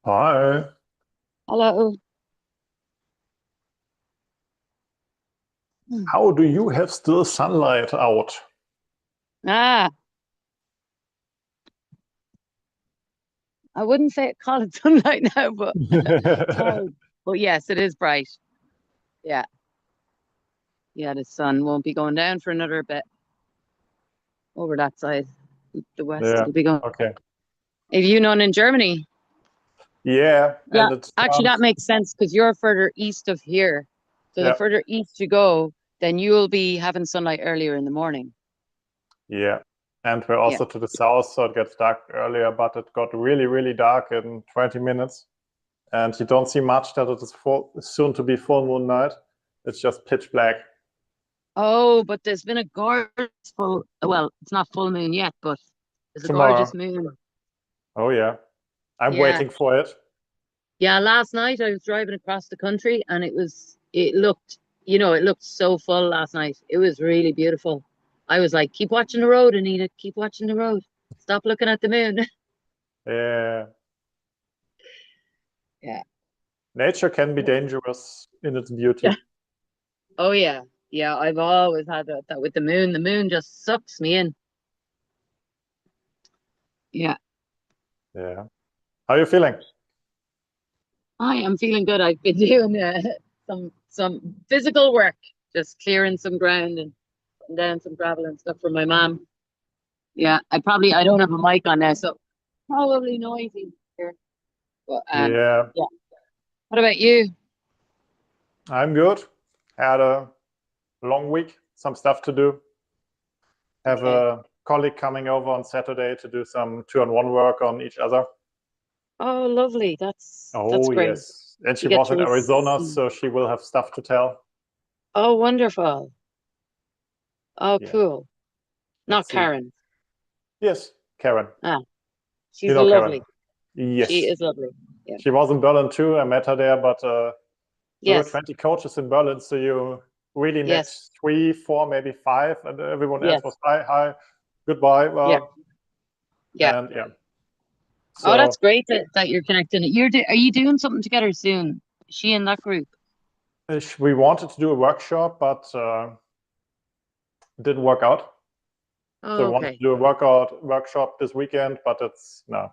Hi. Hello. Hmm. How do you have still sunlight out? Ah, I wouldn't say call it sunlight now, but cloud. But yes, it is bright. Yeah, yeah. The sun won't be going down for another bit over that side. The west, Yeah. it'll be going. Okay. Have you none in Germany? Yeah, Yeah, and it actually, turned. that makes sense because you're further east of here. So the Yeah, further east you go, then you'll be having sunlight earlier in the morning. yeah. And we're Yeah. also to the south, so it gets dark earlier, but it got really, really dark in 20 minutes. And you don't see much that it is soon to be full moon night. It's just pitch black Oh, but there's been a gorgeous full. Well, it's not full moon yet, but there's a gorgeous tomorrow. moon. Oh, yeah. I'm Yeah. waiting for it. Yeah, last night I was driving across the country and it looked, it looked so full last night. It was really beautiful. I was like, keep watching the road, Anita, keep watching the road. Stop looking at the moon. Yeah. Yeah. Nature can be dangerous in its Yeah. beauty. Oh yeah. Yeah, I've always had that with the moon. The moon just sucks me in. Yeah. Yeah. How are you feeling? I am feeling good. I've been doing some physical work, just clearing some ground and putting down some gravel and stuff for my mom. Yeah, I don't have a mic on now, so probably noisy here. But Yeah, yeah. What about you? I'm good. Had a long week, some stuff to do. Have Okay. a colleague coming over on Saturday to do some two-on-one work on each other. Oh, lovely. That's Oh, great. yes. And she You get was to in Arizona, receive. so she will have stuff to tell. Oh, wonderful. Oh, Yeah, cool. let's Not see. Karen. Yes, Karen. Ah, You she's know Karen. lovely. She Yes. is lovely. Yeah. She was in Berlin too. I met her there, but we were Yes. 20 coaches in Berlin, so you really met Yes. three, four, maybe five, and everyone else was Yes. hi, hi, goodbye. Yeah. Well, Yeah. and yeah. Oh, So that's great that you're connecting. Are you doing something together soon? Is she in that group? we wanted to do a workshop, but it didn't work out. So Oh, we wanted to okay. do a workshop this weekend, but it's no.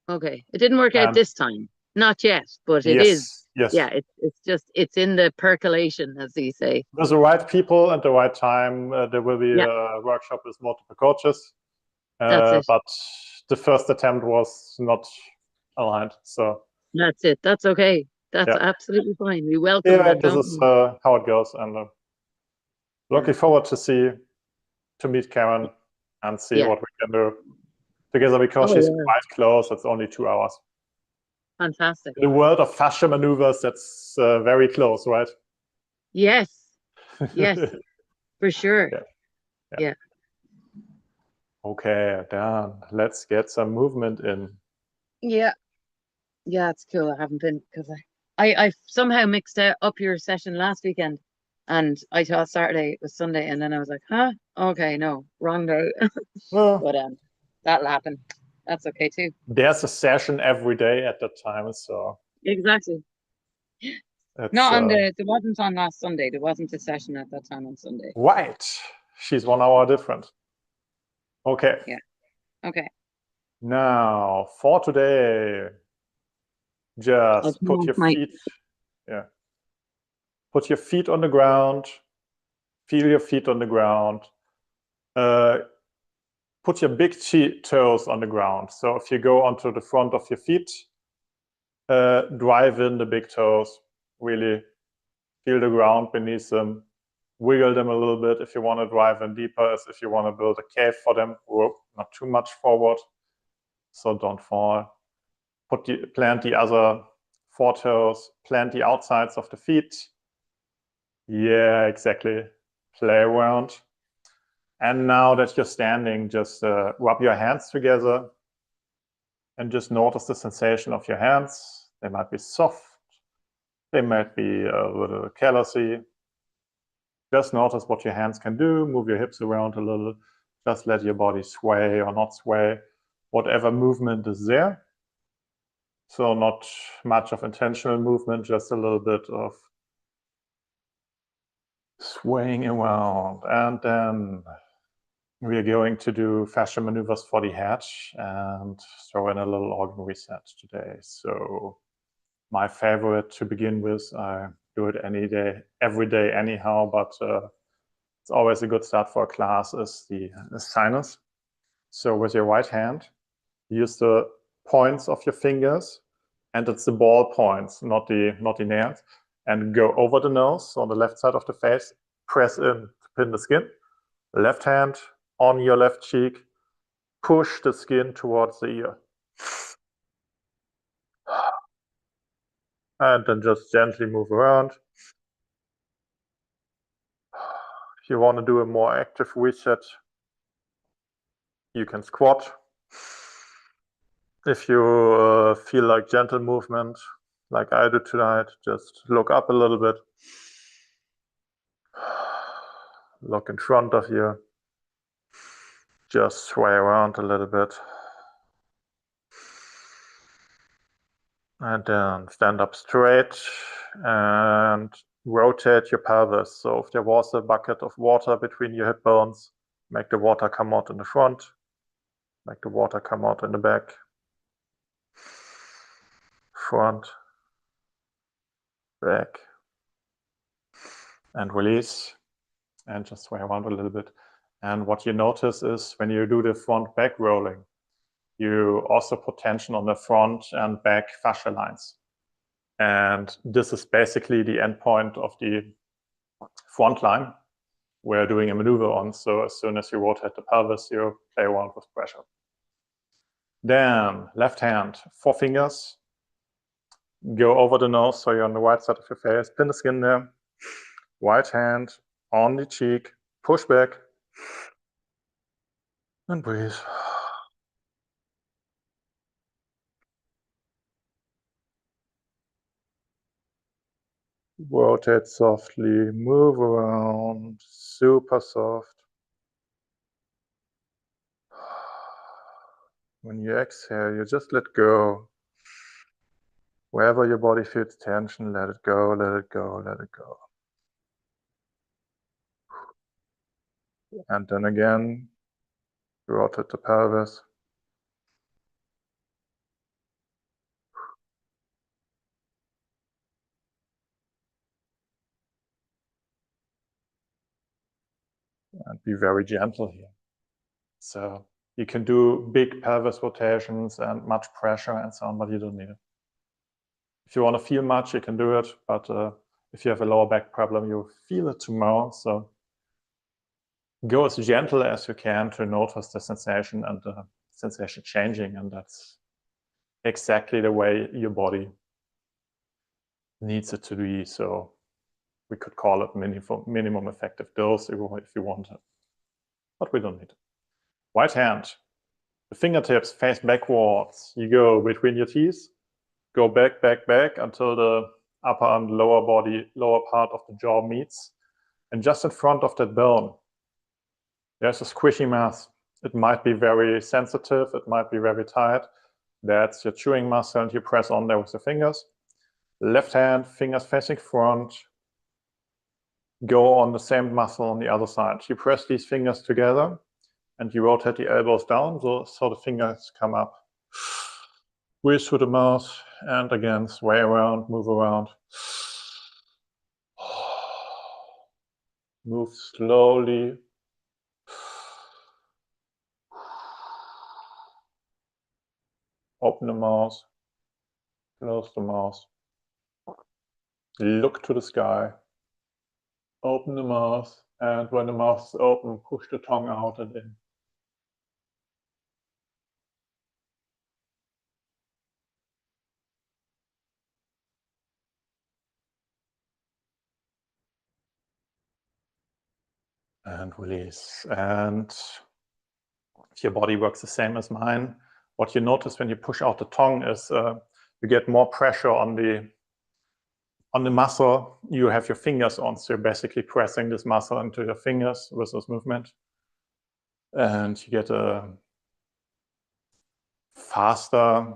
Okay. It didn't work out And this time. Not yet, but it is. yes, yes, Yeah, it's just it's in the percolation, as they say. with the right people at the right time, there will be Yeah, a workshop with multiple coaches. that's it. But the first attempt was not aligned. So That's it. That's okay. That's yeah, absolutely fine. We welcome yeah, that, this don't is we? how it goes. And Yeah. looking forward to meet Karen and see Yeah. what we can do together because Oh she's yeah. quite close. It's only 2 hours. Fantastic. In the world of fascia maneuvers, that's very close, right? Yes. Yes, for sure. Yeah, yeah. Yeah. Okay, then let's get some movement in. Yeah. Yeah, it's cool. I haven't been because I somehow mixed up your session last weekend and I thought Saturday was Sunday and then I was like, huh? Okay, no, wrong day. Well, But that'll happen. That's okay too. there's a session every day at that time, so Exactly. it's Not on there wasn't on last Sunday. There wasn't a session at that time on Sunday. right. She's 1 hour different. Okay, Yeah. Okay. now for today, I'll just turn put off your my feet, yeah, put your feet on the ground, feel your feet on the ground. Uh, put your big toes on the ground. So if you go onto the front of your feet, drive in the big toes, really feel the ground beneath them, wiggle them a little bit if you want to drive in deeper, as if you want to build a cave for them. Whoop, not too much forward, so don't fall. Plant the other four toes, plant the outsides of the feet. Yeah, exactly. Play around. And now that you're standing, just rub your hands together and just notice the sensation of your hands. They might be soft, they might be a little callousy. Just notice what your hands can do, move your hips around a little, just let your body sway or not sway, whatever movement is there. So not much of intentional movement, just a little bit of swaying around. And then we are going to do fascia maneuvers for the head and throw in a little organ reset today. So my favorite to begin with, I do it any day, every day anyhow, but it's always a good start for a class, is the sinus. So with your right hand, use the points of your fingers, and it's the ball points, not the nails, and go over the nose, so on the left side of the face, press in to pin the skin. Left hand on your left cheek, push the skin towards the ear. And then just gently move around. If you want to do a more active reset, you can squat. If you feel like gentle movement, like I do tonight, just look up a little bit. Look in front of you. Just sway around a little bit. And then stand up straight and rotate your pelvis. So if there was a bucket of water between your hip bones, make the water come out in the front, make the water come out in the back, front, back, and release, and just sway around a little bit. And what you notice is when you do the front back rolling, you also put tension on the front and back fascia lines. And this is basically the end point of the front line we're doing a maneuver on. So as soon as you rotate the pelvis, you play around with pressure. Then left hand, 4 fingers, go over the nose, so you're on the right side of your face, pin the skin there. Right hand on the cheek, push back, and breathe. Rotate softly, move around, super soft. When you exhale, you just let go. Wherever your body feels tension, let it go, let it go, let it go. And then again, rotate the pelvis. And be very gentle here. So you can do big pelvis rotations and much pressure and so on, but you don't need it. If you want to feel much, you can do it, but if you have a lower back problem, you'll feel it tomorrow. So go as gentle as you can to notice the sensation and the sensation changing, and that's exactly the way your body needs it to be. So we could call it minimum effective dose if you want it, but we don't need it. Right hand, the fingertips face backwards. You go between your teeth, go back, back, back until the upper and lower body, lower part of the jaw meets. And just in front of that bone, there's a squishy mass. It might be very sensitive, it might be very tight. That's your chewing muscle, and you press on there with your fingers. Left hand, fingers facing front. Go on the same muscle on the other side. You press these fingers together and you rotate the elbows down, so the fingers come up. Breathe through the mouth, and again, sway around, move around. Move slowly. Open the mouth, close the mouth. Look to the sky. Open the mouth, and when the mouth is open, push the tongue out and in. And release. And if your body works the same as mine, what you notice when you push out the tongue is you get more pressure on the muscle you have your fingers on. So you're basically pressing this muscle into your fingers with this movement. And you get a faster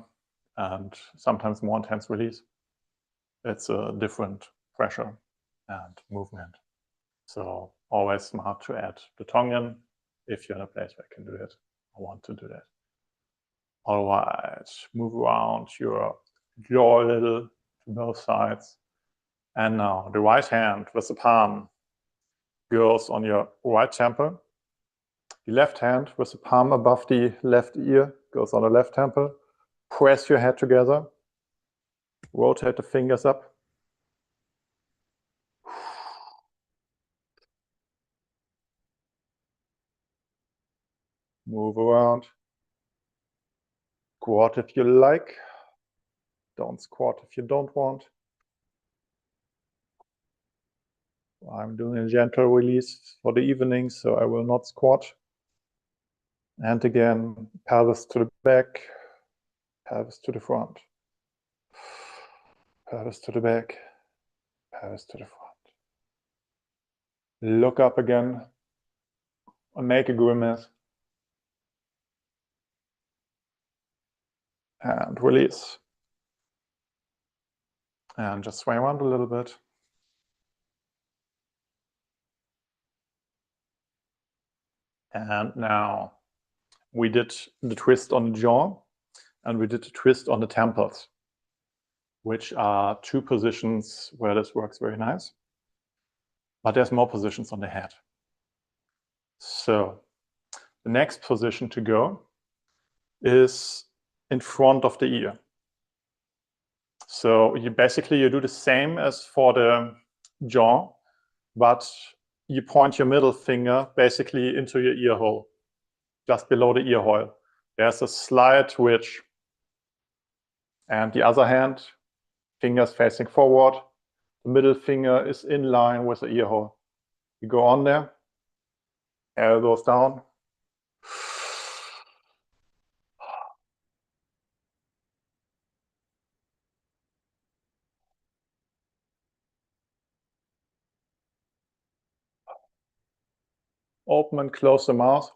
and sometimes more intense release. It's a different pressure and movement. So always smart to add the tongue in if you're in a place where you can do it or want to do that. All right, move around your jaw a little to both sides. And now the right hand with the palm goes on your right temple. The left hand with the palm above the left ear goes on the left temple. Press your head together. Rotate the fingers up. Move around. Squat if you like. Don't squat if you don't want. I'm doing a gentle release for the evening, so I will not squat. And again, pelvis to the back, pelvis to the front, pelvis to the back, pelvis to the front. Look up again and make a grimace. And release. And just sway around a little bit. And now we did the twist on the jaw and we did the twist on the temples, which are two positions where this works very nice. But there's more positions on the head. So the next position to go is in front of the ear. So you do the same as for the jaw, but you point your middle finger basically into your ear hole, just below the ear hole. There's a slight ridge. And the other hand, fingers facing forward. The middle finger is in line with the ear hole. You go on there, elbows down. Open and close the mouth.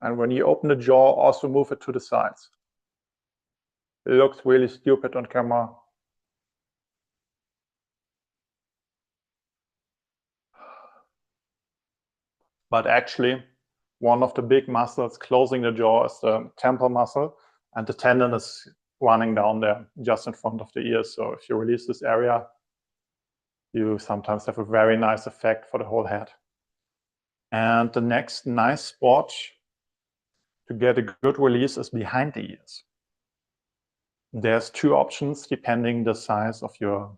And when you open the jaw, also move it to the sides. It looks really stupid on camera. But actually, one of the big muscles closing the jaw is the temple muscle, and the tendon is running down there just in front of the ears. So if you release this area, you sometimes have a very nice effect for the whole head. And the next nice spot to get a good release is behind the ears. There's two options depending the size of your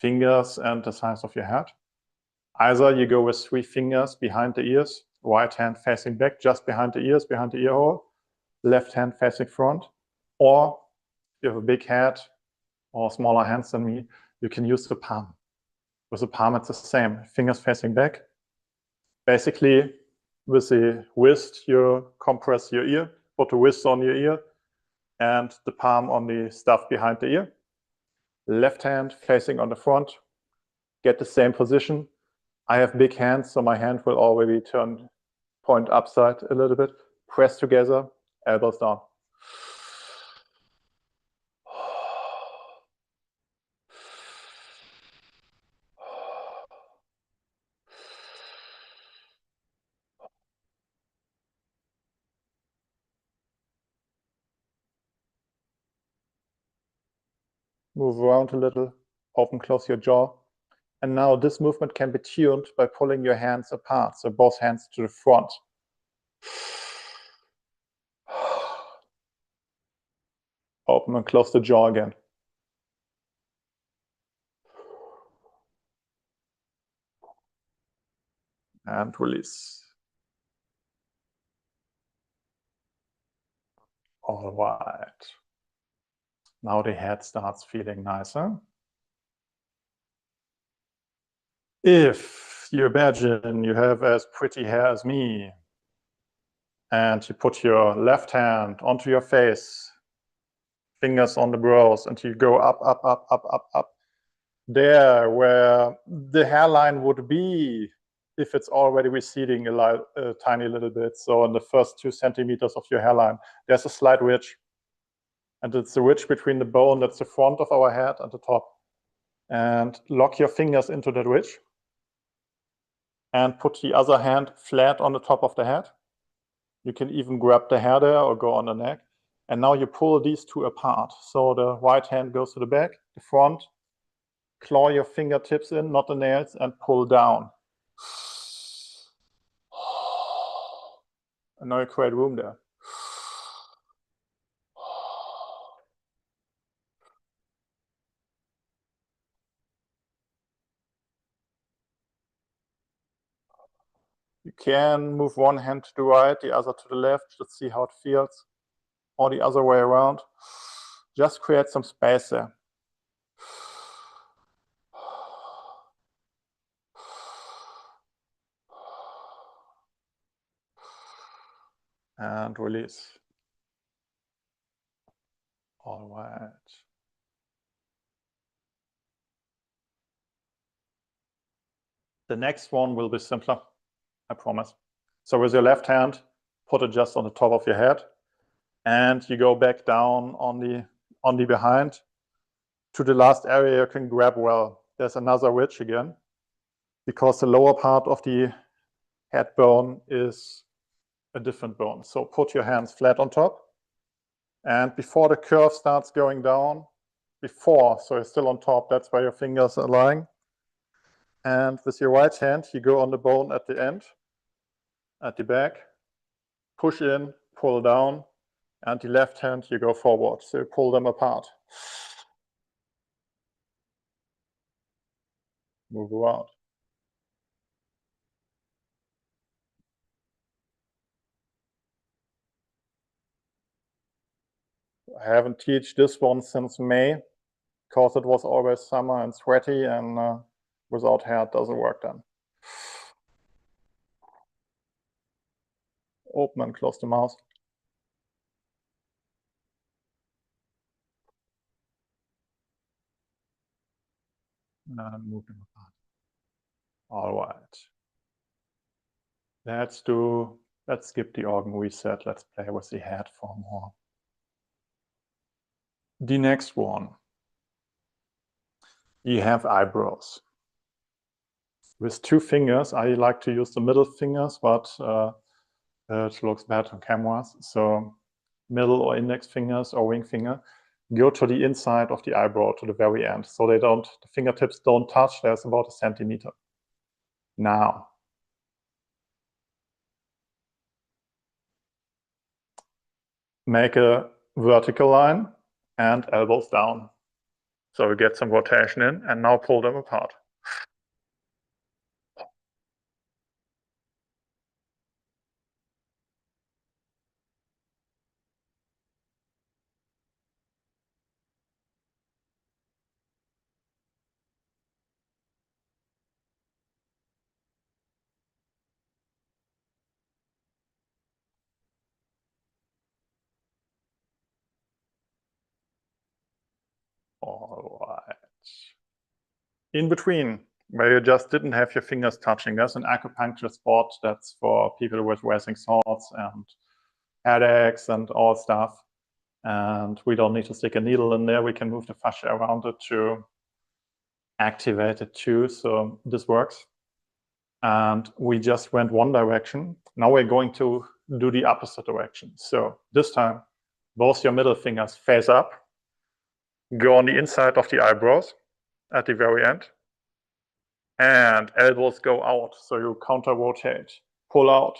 fingers and the size of your head. Either you go with 3 fingers behind the ears, right hand facing back, just behind the ears, behind the ear hole, left hand facing front, or if you have a big head or smaller hands than me, you can use the palm. With the palm, it's the same, fingers facing back. Basically, with the wrist, you compress your ear, put the wrist on your ear, and the palm on the stuff behind the ear. Left hand facing on the front, get the same position. I have big hands, so my hand will already point upside a little bit. Press together, elbows down. Move around a little, open, close your jaw. And now this movement can be tuned by pulling your hands apart, so both hands to the front. Open and close the jaw again. And release. All right. Now the head starts feeling nicer. If you imagine you have as pretty hair as me, and you put your left hand onto your face, fingers on the brows, and you go up, up, up, up, up, up, there where the hairline would be if it's already receding a tiny little bit. So in the first 2 centimeters of your hairline, there's a slight ridge. And it's the ridge between the bone, that's the front of our head, and the top. And lock your fingers into that ridge. And put the other hand flat on the top of the head. You can even grab the hair there or go on the neck. And now you pull these two apart. So the right hand goes to the back, the front. Claw your fingertips in, not the nails, and pull down. And now you create room there. You can move one hand to the right, the other to the left. Let's see how it feels. Or the other way around. Just create some space there. And release. All right. The next one will be simpler, I promise. So with your left hand, put it just on the top of your head, and you go back down on the behind to the last area you can grab well. There's another ridge again, because the lower part of the head bone is a different bone. So put your hands flat on top, and before the curve starts going down, so you're still on top, that's where your fingers are lying. And with your right hand, you go on the bone at the end, at the back, push in, pull down, and the left hand, you go forward. So you pull them apart. Move around. I haven't taught this one since May, because it was always summer and sweaty, and without hair it doesn't work then. Open and close the mouth. And move them apart. All right. Let's skip the organ reset. Let's play with the head for more. The next one. You have eyebrows. With 2 fingers, I like to use the middle fingers, but it looks bad on cameras. So middle or index fingers or ring finger, go to the inside of the eyebrow to the very end. So the fingertips don't touch. There's about 1 centimeter. Now, make a vertical line and elbows down. So we get some rotation in, and now pull them apart. All right. In between, where you just didn't have your fingers touching, there's an acupuncture spot that's for people with racing thoughts and headaches and all stuff. And we don't need to stick a needle in there. We can move the fascia around it to activate it too. So this works. And we just went one direction. Now we're going to do the opposite direction. So this time, both your middle fingers face up, go on the inside of the eyebrows at the very end, and elbows go out. So you counter rotate, pull out.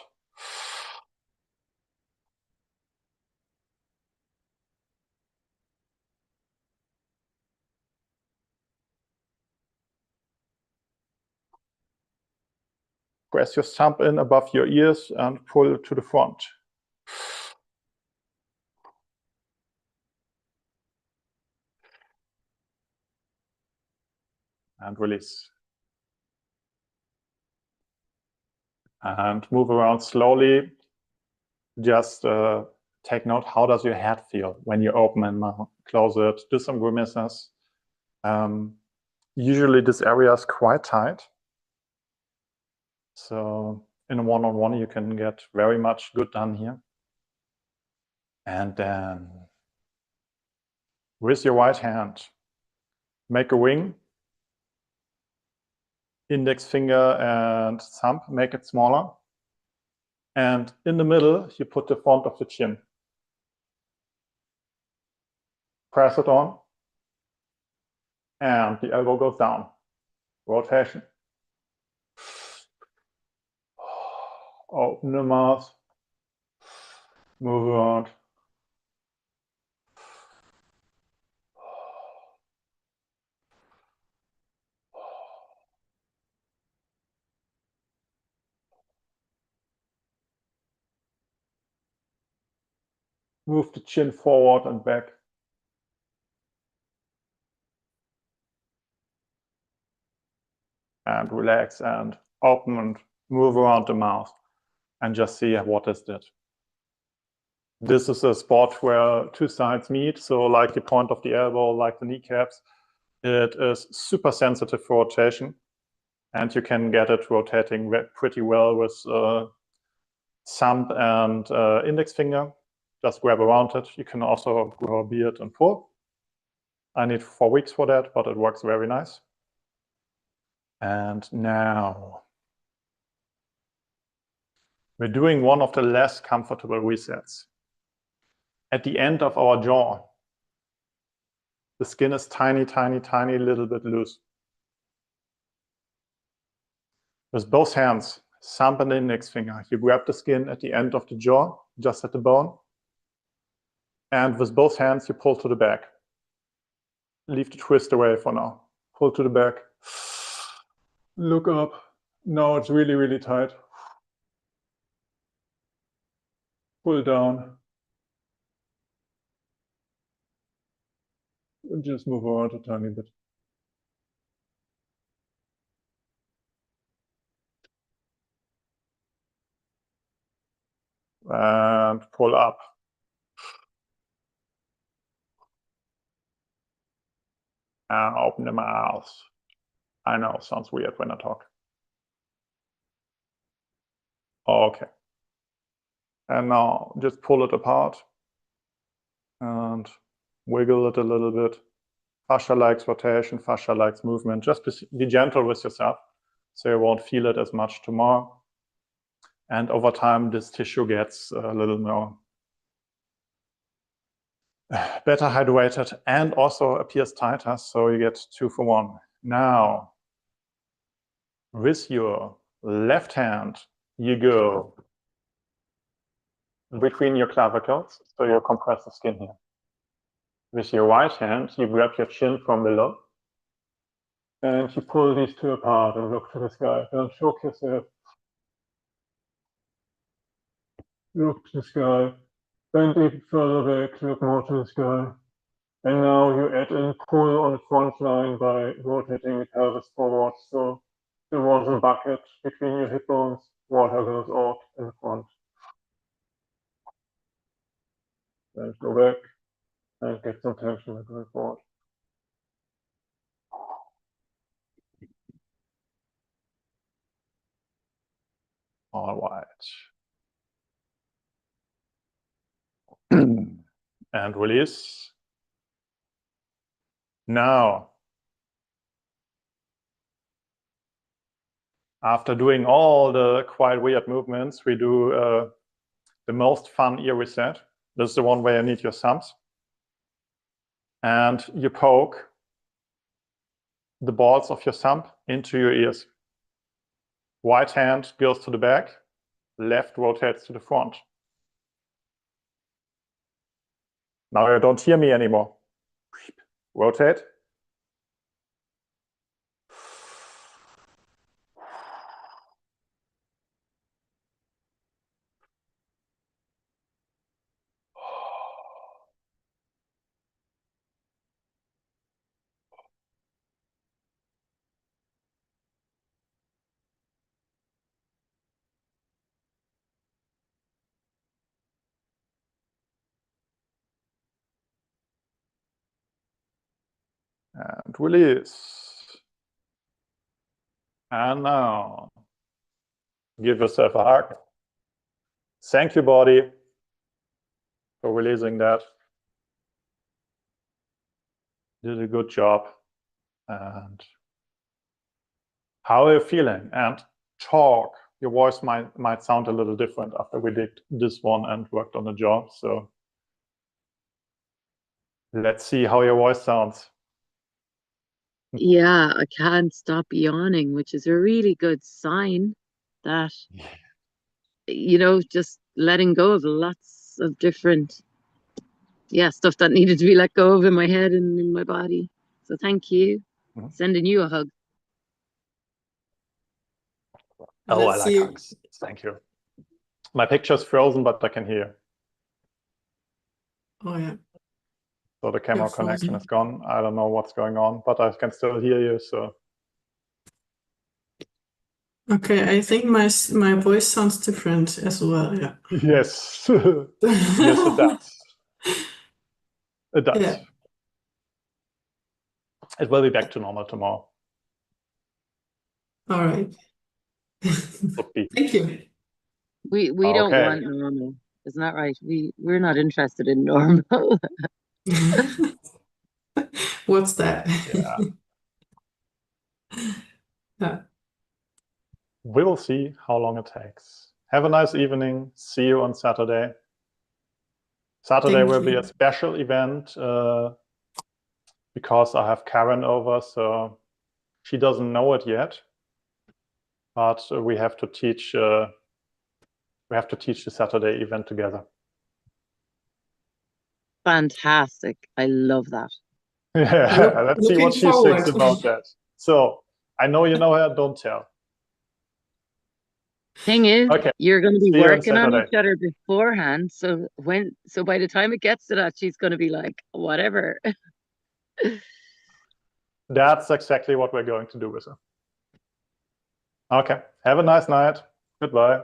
Press your thumb in above your ears and pull to the front. And release. And move around slowly. Just take note, how does your head feel when you open and close it? Do some grimaces. Usually this area is quite tight. So in a one-on-one, you can get very much good done here. And then with your right hand, make a ring. Index finger and thumb, make it smaller. And in the middle, you put the front of the chin. Press it on. And the elbow goes down. Rotation. Open the mouth. Move around. Move the chin forward and back. And relax and open and move around the mouth. And just see what is that. This is a spot where two sides meet. So like the point of the elbow, like the kneecaps, it is super sensitive for rotation. And you can get it rotating pretty well with thumb and index finger. Just grab around it. You can also grow a beard and pull. I need 4 weeks for that, but it works very nice. And now we're doing one of the less comfortable resets. At the end of our jaw, the skin is tiny, tiny, tiny, little bit loose. With both hands, thumb and index finger, you grab the skin at the end of the jaw, just at the bone. And with both hands, you pull to the back. Leave the twist away for now. Pull to the back. Look up. Now it's really, really tight. Pull down. And just move around a tiny bit. And pull up. And open the mouth. I know, sounds weird when I talk. Okay. And now just pull it apart and wiggle it a little bit. Fascia likes rotation, fascia likes movement. Just be gentle with yourself so you won't feel it as much tomorrow. And over time, this tissue gets a little more better hydrated and also appears tighter, so you get 2 for 1. Now, with your left hand, you go between your clavicles, so you compress the skin here. With your right hand, you grab your chin from below, and you pull these two apart and look to the sky. Don't choke yourself. Look to the sky. Bend even further back, look more to the sky. And now you add in pull on the front line by rotating the pelvis forward. So there was a bucket between your hip bones, water goes out in the front. And go back and get some tension going forward. All right. And release. Now, after doing all the quite weird movements, we do the most fun ear reset. This is the one where you need your thumbs. And you poke the balls of your thumb into your ears. Right hand goes to the back, left rotates to the front. Now you don't hear me anymore. Rotate. And release. And now, give yourself a hug. Thank you, body, for releasing that. Did a good job. And how are you feeling? And talk. Your voice might sound a little different after we did this one and worked on the jaw. So let's see how your voice sounds. Yeah, I can't stop yawning, which is a really good sign that, just letting go of lots of different, stuff that needed to be let go of in my head and in my body. So thank you. Sending you a hug. Oh, Let's I like see. hugs. Thank you. My picture's frozen, but I can hear. Oh yeah. So the camera connection is gone. I don't know what's going on, but I can still hear you. So okay, I think my voice sounds different as well. Yeah. Yes. Yes, it does. It does. Yeah. It will be back to normal tomorrow. All right. Thank you. We don't want normal. Isn't that right? We're not interested in normal. What's that? Yeah. Yeah. We will see how long it takes. Have a nice evening. See you on Saturday. Saturday will be a special event because I have Karen over, so she doesn't know it yet. But we have to teach. We have to teach the Saturday event together. Fantastic! I love that. Yeah, let's see what she thinks about that. So I know you know her. Don't tell. Thing is, you're going to be working on each other beforehand. So by the time it gets to that, she's going to be like, whatever. That's exactly what we're going to do with her. Okay. Have a nice night. Goodbye.